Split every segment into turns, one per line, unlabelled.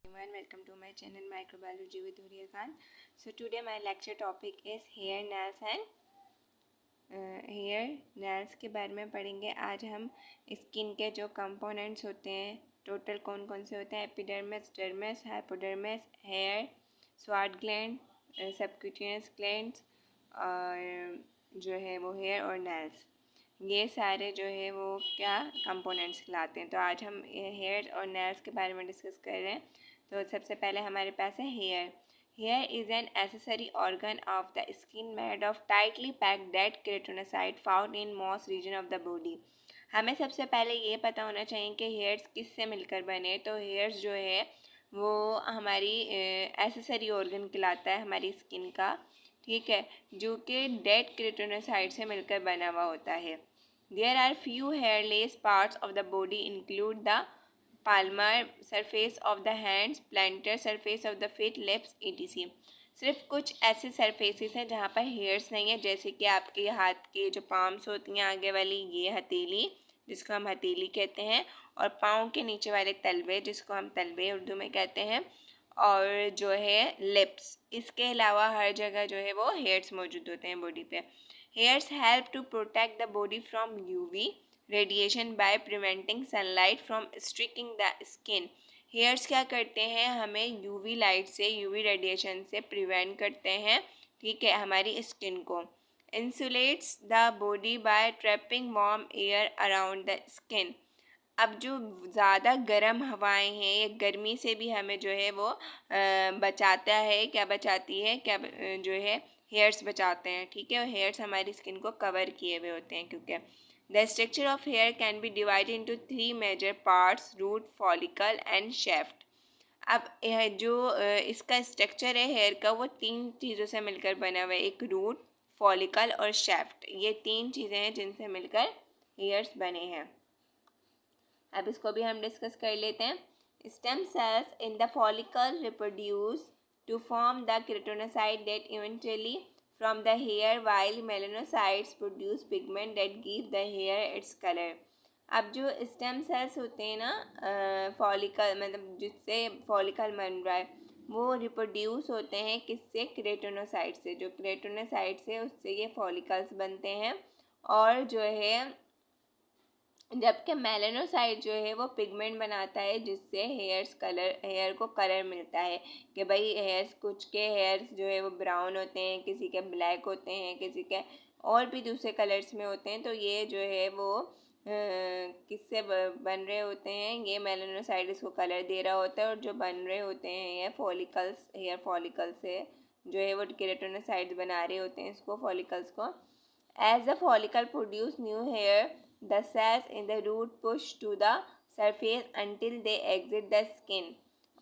Everyone, welcome to my channel Microbiology with Huria Khan. So today my lecture topic is hair, nails and hair nails के बारे में पढ़ेंगे। आज हम skin के जो कंपोनेंट्स होते हैं टोटल कौन कौन से होते हैं, epidermis, dermis, hypodermis, hair, sweat gland, subcutaneous glands और जो है वो हेयर और नेल्स, ये सारे जो है वो क्या कंपोनेंट्स कहलाते हैं। तो आज हम हेयर और नेल्स के बारे में डिस्कस कर रहे हैं। तो सबसे पहले हमारे पास है hair. Hair is an accessory organ of the skin made of tightly packed dead keratinocyte found in most region of the body। हमें सबसे पहले ये पता होना चाहिए कि हेयर्स किससे मिलकर बने। तो हेयर्स जो है वो हमारी एसेसरी ऑर्गन कहलाता है हमारी स्किन का, ठीक है, जो कि डेड केराटिनोसाइट से मिलकर बना हुआ होता है। There are few hairless parts of the body include the palmar surface of the hands, plantar surface of the feet, lips, etc। सिर्फ कुछ ऐसे सरफेसेस हैं जहाँ पर हेयर्स नहीं है, जैसे कि आपके हाथ के जो पाम्स होती हैं आगे वाली, ये हथेली जिसको हम हथेली कहते हैं, और पाँव के नीचे वाले तलवे जिसको हम तलवे उर्दू में कहते हैं, और जो है लिप्स। इसके अलावा हर जगह जो है वो हेयर्स मौजूद होते हैं बॉडी पे। Hairs help to protect the body from UV radiation by preventing sunlight from striking the skin. हेयर्स क्या करते हैं, हमें यूवी लाइट से, यूवी रेडिएशन से प्रिवेंट करते हैं, ठीक है, हमारी स्किन को। Insulates the body by trapping warm air around the skin. अब जो ज़्यादा गर्म हवाएं हैं, ये गर्मी से भी हमें जो है वो बचाता है। क्या बचाती है, क्या जो है हेयर्स बचाते हैं, ठीक है। हेयर्स हमारी स्किन को कवर किए हुए होते हैं क्योंकि the structure of hair can be divided into 3 major parts, root, follicle and shaft. अब यह जो इसका स्ट्रक्चर है हेयर का, वो 3 चीज़ों से मिलकर बना हुआ है, एक रूट, फॉलिकल और शेफ्ट। ये 3 चीज़ें हैं जिनसे मिलकर हेयर्स बने हैं। अब इसको भी हम डिस्कस कर लेते हैं। Stem cells in the follicle reproduce to form the keratinocyte that eventually from the hair, while melanocytes produce pigment that give the hair its colour. अब जो स्टेम सेल्स होते हैं ना फॉलिकल, मतलब जिससे फॉलिकल बन रहा है, वो रिप्रोड्यूस होते हैं किससे, केराटिनोसाइट से। जो केराटिनोसाइट से उससे ये फॉलिकल्स बनते हैं, और जो है जबकि मेलानोसाइट जो है वो पिगमेंट बनाता है जिससे हेयर को कलर मिलता है। कि भाई हेयर्स, कुछ के हेयर्स जो है वो ब्राउन होते हैं, किसी के ब्लैक होते हैं, किसी के और भी दूसरे कलर्स में होते हैं। तो ये जो है वो किससे बन रहे होते हैं, ये मेलानोसाइट इसको कलर दे रहा होता है, और जो बन रहे होते हैं ये फॉलिकल्स, हेयर फॉलिकल से जो है वो केराटिनोसाइट्स बना रहे होते हैं इसको, फॉलिकल्स को। As the follicle produce new hair, the cells in the root push to the surface until they exit the skin।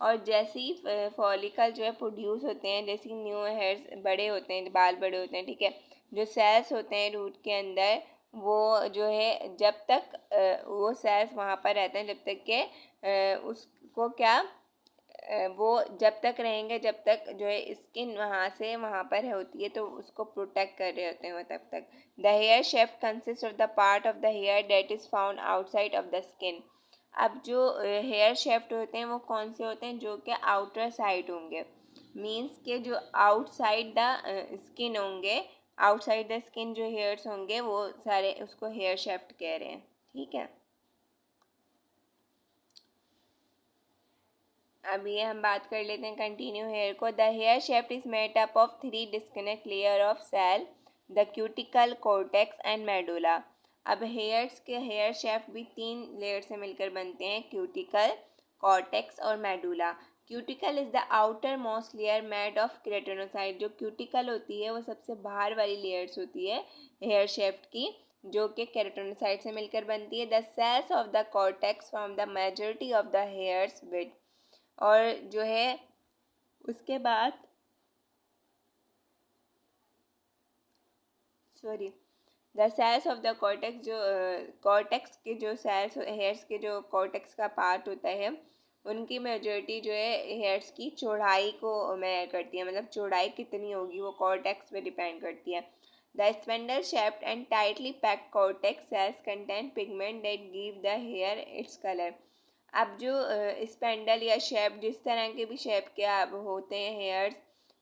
और जैसे ही फॉलिकल जो है प्रोड्यूस होते हैं, जैसे ही न्यू हेयर्स बड़े होते हैं, बाल बड़े होते हैं, ठीक है, जो सेल्स होते हैं रूट के अंदर, वो जो है जब तक वो सेल्स वहाँ पर रहते हैं, जब तक के उसको क्या वो जब तक रहेंगे, जब तक जो है स्किन वहाँ से वहाँ पर होती है, तो उसको प्रोटेक्ट कर रहे होते हैं वो तब तक। The hair shaft consist of the part of the hair that is found outside of the skin. अब जो हेयर शेफ्ट होते हैं वो कौन से होते हैं, जो कि आउटर साइड होंगे, मीन्स के जो आउटसाइड द स्किन होंगे, आउटसाइड द स्किन जो हेयर्स होंगे वो सारे उसको हेयर शेफ्ट कह रहे हैं, ठीक है। अब ये हम बात कर लेते हैं कंटिन्यू हेयर को। The hair shaft is made up of 3 disconnect layer of cell, the cuticle, cortex and medulla. अब हेयर शेफ्ट भी 3 लेयर से मिलकर बनते हैं, क्यूटिकल, कॉर्टेक्स और medulla. Cuticle is the outermost layer made of keratinocyte. जो cuticle होती है वो सबसे बाहर वाली लेयर्स होती है हेयर शेफ्ट की, जो कि केराटिनोसाइट से मिलकर बनती है। The cells of the cortex from the majority of the hairs with. और जो है उसके बाद the cells of the cortex, जो कॉर्टेक्स के जो सेल्स, हेयर्स के जो कॉर्टेक्स का पार्ट होता है, उनकी मेजॉरिटी जो है हेयर्स की चौड़ाई को मेजर करती है, मतलब चौड़ाई कितनी होगी वो कॉर्टेक्स पे डिपेंड करती है। The spindle shaped and tightly packed cortex cells contain pigment that give the hair its colour. अब जो स्पेंडल या शेप, जिस तरह के भी शेप के अब होते हैं हेयर्स,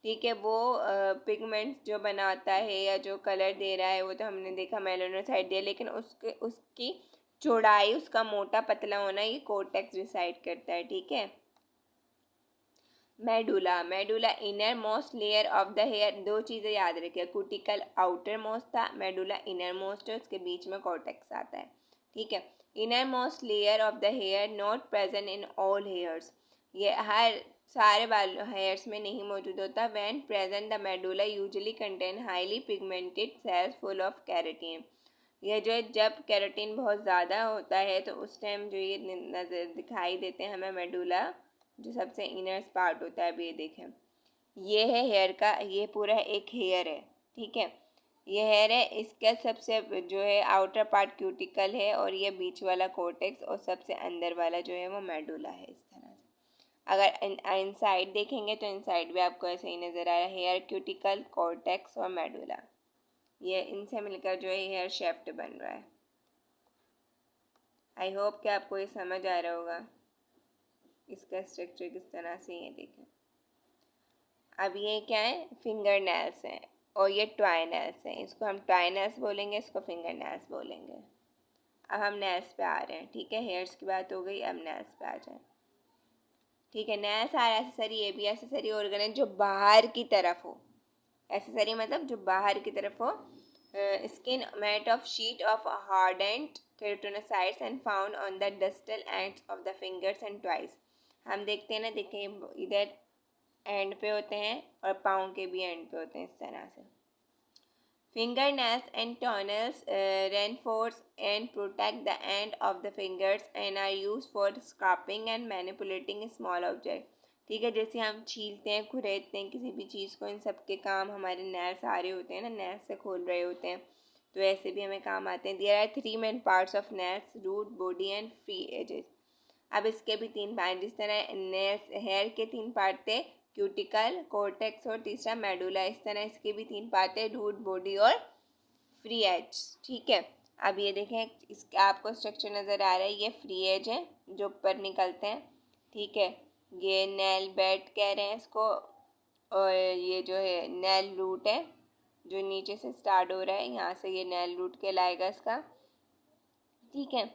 ठीक है, वो पिगमेंट्स जो बनाता है या जो कलर दे रहा है वो तो हमने देखा मेलानोसाइट दिया, लेकिन उसकी चौड़ाई, उसका मोटा पतला होना, ये कोर्टेक्स डिसाइड करता है, ठीक है। Medulla innermost layer of the hair, दो चीज़ें याद रखिए, कुटिकल आउटर मोस्ट था, मेडुला इनर मोस्ट है, उसके बीच में कॉर्टेक्स आता है, ठीक है। Innermost layer of the hair not present in all hairs, ये हर सारे बाल हेयर्स में नहीं मौजूद होता। When present the medulla usually contain highly pigmented cells full of keratin, ये जो है जब केराटिन बहुत ज़्यादा होता है तो उस टाइम जो ये नज़र दिखाई देते हैं हमें मेडुला, जो सबसे इनर पार्ट होता है। अभी ये देखें, ये है हेयर का, ये पूरा एक हेयर है, ठीक है, ये हेयर है, इसका सबसे जो है आउटर पार्ट क्यूटिकल है और ये बीच वाला कोर्टेक्स, और सबसे अंदर वाला जो है वो मेडुला है। इस तरह से अगर इनसाइड देखेंगे तो इनसाइड भी आपको ऐसे ही नज़र आ रहा है, हेयर, क्यूटिकल, कोर्टेक्स और मेडुला, ये इनसे मिलकर जो है हेयर शेफ्ट बन रहा है। आई होप कि आपको ये समझ आ रहा होगा, इसका स्ट्रक्चर किस तरह से, ये देखें। अब ये क्या है, फिंगर नेल्स हैं और ये टॉय नेल्स हैं, इसको हम टॉय नेल्स बोलेंगे, इसको फिंगर नेल्स बोलेंगे। अब हम नेल्स पे आ रहे हैं, ठीक है, हेयर्स की बात हो गई, अब नेल्स पे आ जाए, ठीक है। नेल्स आर एसेसरी, ये भी एसेसरी ऑर्गन है जो बाहर की तरफ हो, एसेसरी मतलब जो बाहर की तरफ हो। Skin made of sheet of hardened keratinocytes and found on the distal ends of the fingers and toys, हम देखते हैं ना, देखें इधर एंड पे होते हैं और पाँव के भी एंड पे होते हैं, इस तरह से। Finger nails and toenails reinforce and protect the end of the fingers and are used for scraping and manipulating small object, ठीक है, जैसे हम छीलते हैं, खुरेदते हैं किसी भी चीज़ को, इन सब के काम हमारे नेल्स आ रहे होते हैं ना, नेल्स से खोल रहे होते हैं, तो ऐसे भी हमें काम आते हैं। There are 3 main parts of nails, root, body and free edges. अब इसके भी 3 पार्ट, जिस तरह नेल्स हेयर के 3 पार्ट थे, क्यूटिकल, कोर्टेक्स और तीसरा मेडुला, इस तरह इसके भी 3 पार्ट है, रूट, बॉडी और फ्री एज, ठीक है। अब ये देखें, इसका आपको स्ट्रक्चर नज़र आ रहा है, ये फ्री एज है जो ऊपर निकलते हैं, ठीक है, ये नेल बेड कह रहे हैं इसको, और ये जो है नेल रूट है जो नीचे से स्टार्ट हो रहा है, यहाँ से ये नेल रूट कहलाएगा इसका, ठीक है।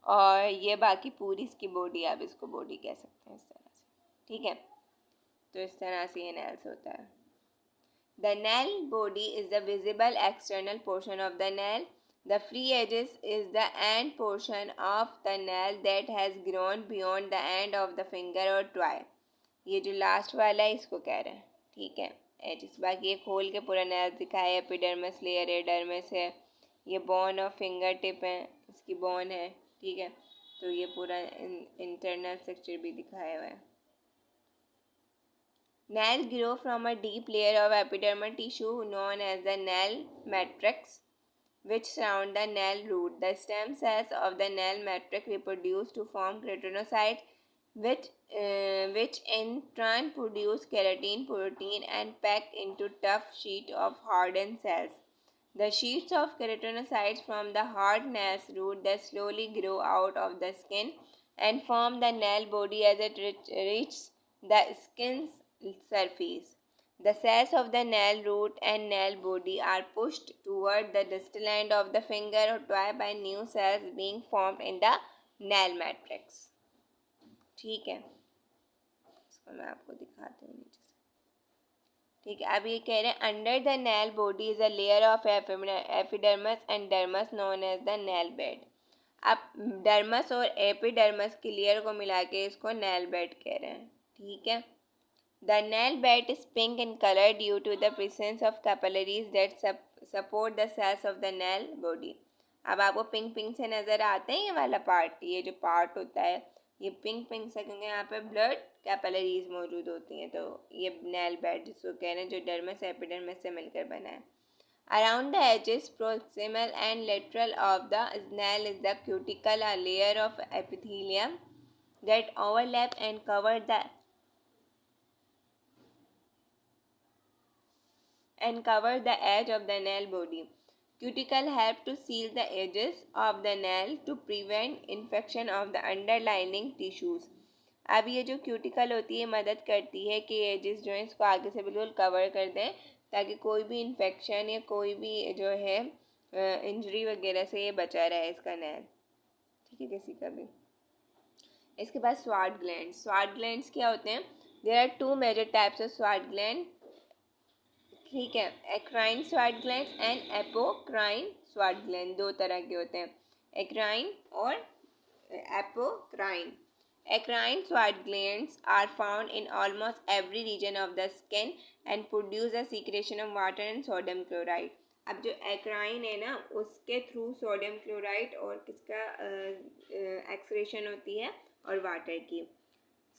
और ये बाकी पूरी इसकी बॉडी, आप इसको बॉडी कह सकते हैं, इस तरह से, ठीक है। तो इस तरह से ये नेल्स होता है। The nail body is the visible external portion of the nail. The free edges is the end portion of the nail that has grown beyond the end of the finger or toe. ये जो last वाला है इसको कह रहे हैं, ठीक है, एजेस। बाकी ये खोल के पूरा नेल दिखाया है, एपिडर्मिस लेयर है, डर्मिस है, ये बोन और फिंगर टिप है, इसकी बोन है, ठीक है, तो ये पूरा इंटरनल स्ट्रक्चर भी दिखाया हुआ है। Nails grow from a deep layer of epidermal tissue known as the nail matrix, which surround the nail root. The stem cells of the nail matrix reproduce to form keratinocytes, which in turn produce keratin protein and pack into tough sheet of hardened cells. The sheets of keratinocytes from the hard nail's root that slowly grow out of the skin and form the nail body as it reaches the skin's surface. The cells of the nail root and nail body are pushed toward the distal end of the finger or toe by new cells being formed in the nail matrix. ठीक है, इसको मैं आपको दिखाती हूँ नीचे से, ठीक है। अब ये कह रहे हैं under the nail body is a layer of epidermis and dermis known as the nail bed. अब डर्मस और एपिडर्मस की लेयर को मिला के इसको नेल बेड कह रहे हैं, ठीक है। The nail bed is pink in color due to the presence of capillaries that support the cells of the nail body. अब आपको पिंक पिंक से नज़र आते हैं ये वाला पार्ट, ये जो पार्ट होता है ये पिंक पिंक से, क्योंकि यहाँ पे ब्लड कैपिलरीज मौजूद होती हैं, तो ये नेल बेड जिसको कह रहे हैं, जो डर्मस एपिडर्मिस से मिलकर बना है। Around the edges, proximal and lateral of the nail is the cuticle, a layer of epithelium that overlap and cover the edge of the nail body. Cuticle help to seal the edges of the nail to prevent infection of the underlying tissues. अब ये जो cuticle होती है मदद करती है कि edges जो है इसको आगे से बिल्कुल कवर कर दें ताकि कोई भी इन्फेक्शन या कोई भी जो है इंजरी वगैरह से ये बचा रहे इसका नेल, ठीक है, किसी का भी। इसके बाद स्वाट ग्लैंड। स्वाट ग्लैंड्स क्या होते हैं? There are two major types of sweat gland, ठीक है, eccrine sweat gland and apocrine sweat gland, दो तरह के होते हैं, एक्राइन और apocrine. Eccrine swat glands are found in almost every region of the skin and produce a secretion of water and sodium chloride. अब जो एक्राइन है ना उसके थ्रू सोडियम क्लोराइड और किसका एक्सक्रेशन होती है और वाटर की।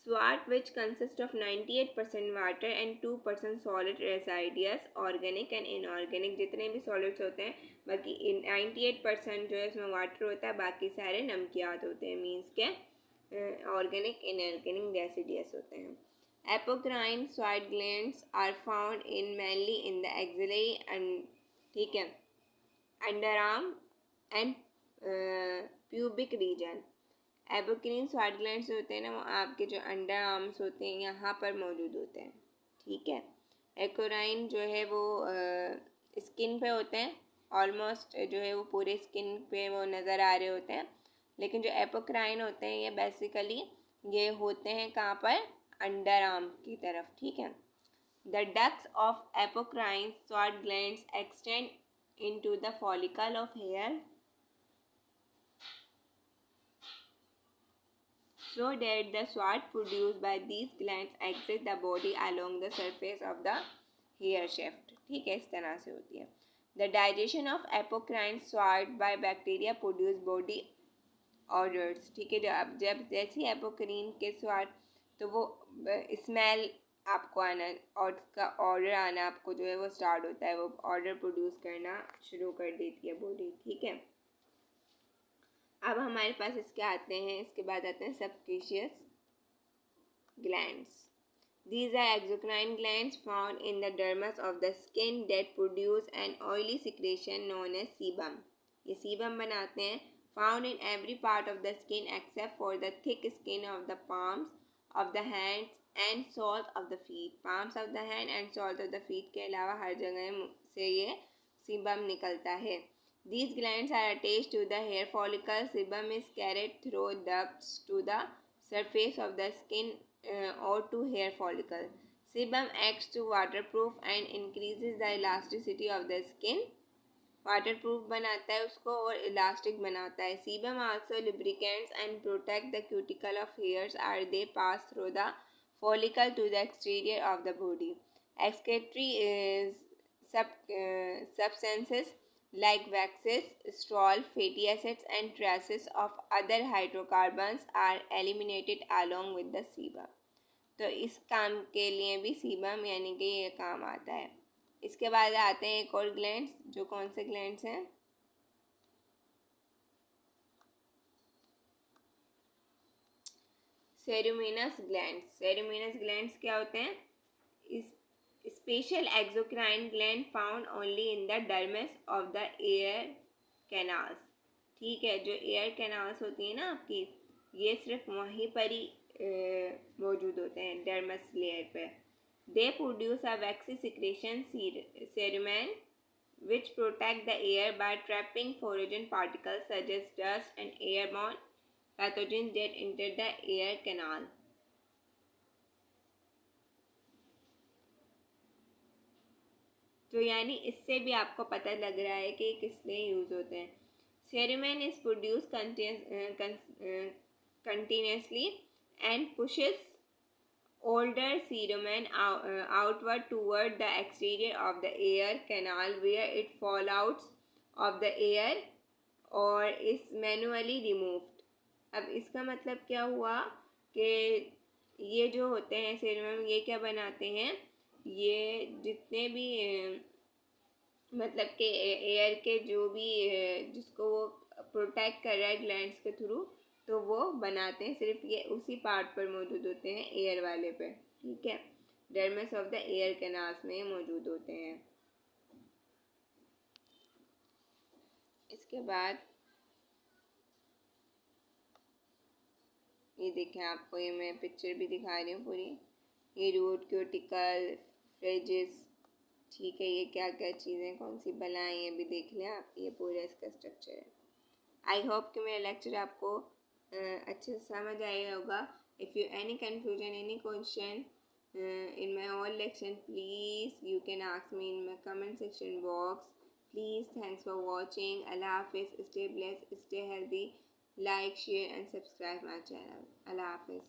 Sweat which consist of 98% water and 2% solid residues organic and inorganic, जितने भी सॉलिड्स होते हैं बाकी 98% जो है इसमें वाटर होता है, बाकी सारे नमकियात होते हैं, मीन्स के ऑर्गेनिक इनऑर्गेनिक डेसिडियस होते हैं। Apocrine sweat glands are found in mainly in the axillary and, ठीक है, under arm and pubic region. Apocrine sweat glands होते हैं ना वो आपके जो अंडर आर्म्स होते हैं यहाँ पर मौजूद होते हैं, ठीक है। एक्राइन जो है वो स्किन पे होते हैं, ऑलमोस्ट जो है वो पूरे स्किन पे वो नज़र आ रहे होते हैं, लेकिन जो एपोक्राइन होते हैं ये बेसिकली ये होते हैं कहाँ पर? अंडर आर्म की तरफ, ठीक है। The ducts of apocrine sweat glands extend into the follicle of hair so that the swat produced by these glands exit the body along the surface of the hair shaft, ठीक है, इस तरह से होती है। The digestion of apocrine swat by bacteria produce body orders, ठीक है, जब जैसी एपोक्रीन के स्वाद तो वो स्मेल आपको आना और उसका ऑर्डर आना आपको जो है वो स्टार्ट होता है, वो ऑर्डर प्रोड्यूस करना शुरू कर देती है बॉडी, ठीक है। अब हमारे पास इसके आते हैं, इसके बाद आते हैं सबक्यूशियस glands. These are exocrine glands found in the dermis of the skin that produce an oily secretion known as sebum. ये sebum बनाते हैं, found in every part of the skin except for the thick skin of the palms of the hands and soles of the feet. Palms of the hand and soles of the feet के अलावा हर जगह से ये sebum निकलता है। These glands are attached to the hair follicle. Sebum is carried through ducts to the surface of the skin or to hair follicle. Sebum acts to waterproof and increases the elasticity of the skin. Waterproof बनाता है उसको और elastic बनाता है। Sebum also lubricants and protect the cuticle of hairs as they pass through the follicle to the exterior of the body. Excretory substances like waxes, straw, fatty acids and traces of other hydrocarbons are eliminated along with the sebum. तो इस काम के लिए भी sebum यानी कि ये काम आता है। इसके बाद आते हैं एक और ग्लैंड्स, जो कौन से ग्लैंड्स हैं? सेरुमिनस ग्लैंड्स। सेरुमिनस ग्लैंड्स क्या होते हैं? इस special exocrine gland found only in the dermis of the air canals, ठीक है, जो एयर कैनाल्स होती है ना आपकी, ये सिर्फ वहीं पर ही मौजूद होते हैं, डर्मस लेयर पे। They produce a waxy secretion cerumen which protect the air by trapping foreign particles such as dust and airborne pathogens that enter the air canal. तो यानी इससे भी आपको पता लग रहा है कि किस लिए यूज होते हैं। Cerumen is produced continuously and pushes older cerumen outward toward the exterior of the air canal where it falls out of the air or is manually removed. अब इसका मतलब क्या हुआ कि ये जो होते हैं सेरुम, ये क्या बनाते हैं? ये जितने भी मतलब कि एयर के जो भी जिसको वो प्रोटेक्ट कर रहा है ग्लैंड्स के थ्रू, तो वो बनाते हैं, सिर्फ ये उसी पार्ट पर मौजूद होते हैं, एयर वाले पे, ठीक है, dermis of the air canals में मौजूद होते हैं। इसके बाद ये देखें, आपको ये मैं पिक्चर भी दिखा रही हूँ पूरी। ये रूट क्यूटिकल फ्रिजेस, ठीक है, ये क्या क्या चीज़ें कौन सी बनाई ये भी देख लें आप। ये पूरा इसका स्ट्रक्चर है। आई होप कि मेरा लेक्चर आपको अच्छे से समझ आया होगा। If you any confusion any question in my whole lecture, please you can ask me in my comment section box. Please, thanks for watching. Allah Hafiz. Stay blessed, stay healthy. Like, share and subscribe my channel. Allah Hafiz.